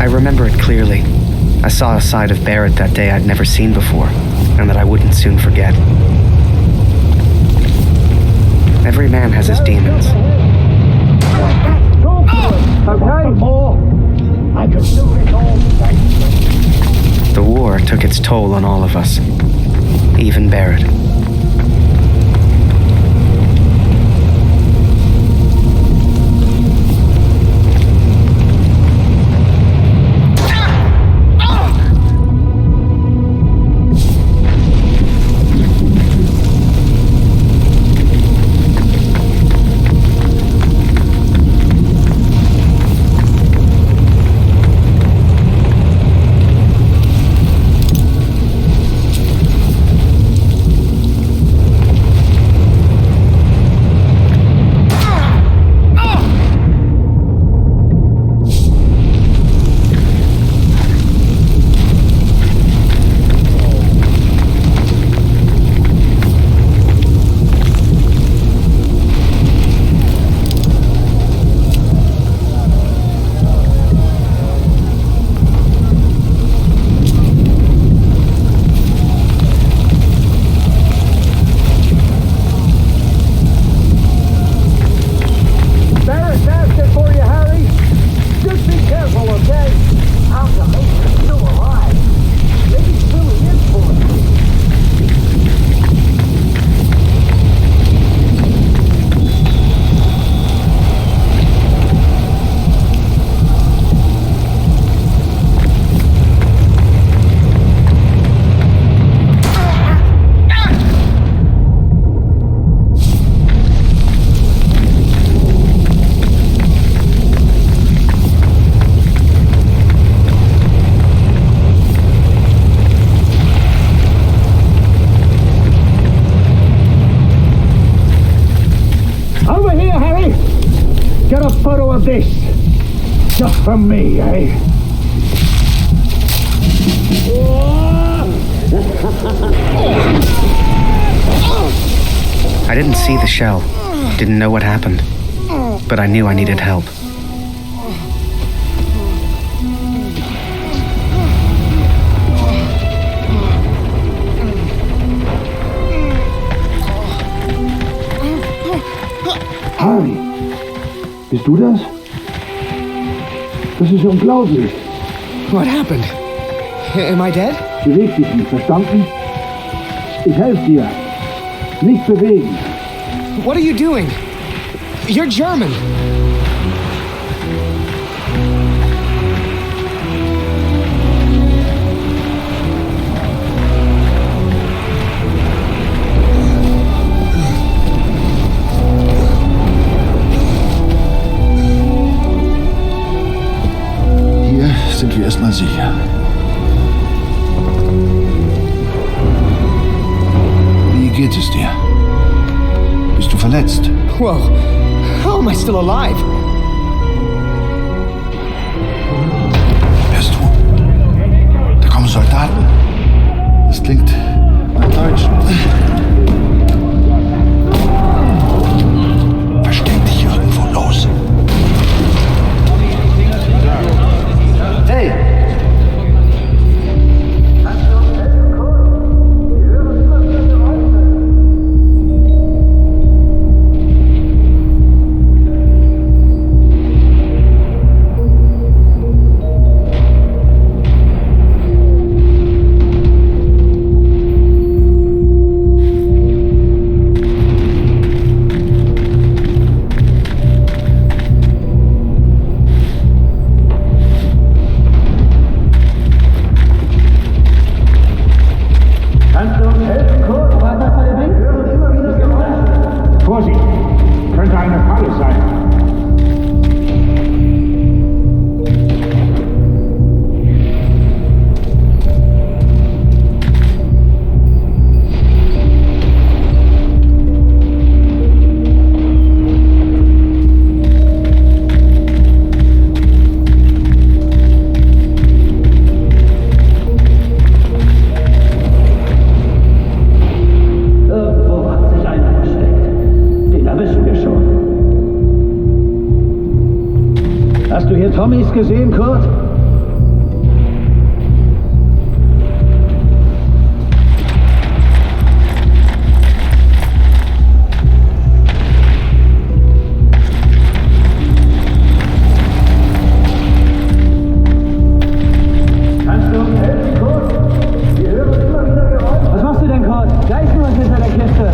I remember it clearly. I saw a side of Barrett that day I'd never seen before, and that I wouldn't soon forget. Every man has his demons. Okay, more. I could do it all day. The war took its toll on all of us, even Barrett. Get a photo of this. Just for me, eh? I didn't see the shell, didn't know what happened, but I knew I needed help. Harry, bist du das? Das ist unglaublich. What happened? Am I dead? Beweg dich nicht, verstanden? Ich helfe dir. Nicht bewegen. What are you doing? You're German. Hier sind wir erstmal sicher. Wie geht es dir? Bist du verletzt? Whoa. How am I still alive? Hörst du? Da kommen Soldaten. Das klingt nach Deutsch. Versteck dich irgendwo los. Hey! Vorsicht! Könnte eine Falle sein. Irgendwo hat sich einer versteckt. Den erwischen wir schon. Hast du hier Tommys gesehen, Kurt? Kannst du uns helfen, Kurt? Wir hören immer wieder Geräusche. Was machst du denn, Kurt? Da ist nur was hinter der Kiste.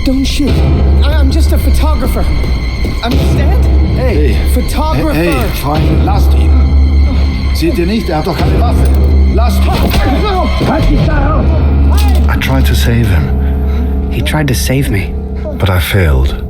Don't shoot. I'm just a photographer. Understand? Hey. Photographer. Hey, Freunde, lasst ihn. Seht ihr nicht? Er hat doch keine Waffe. Lasst ihn. I tried to save him. He tried to save me. But I failed.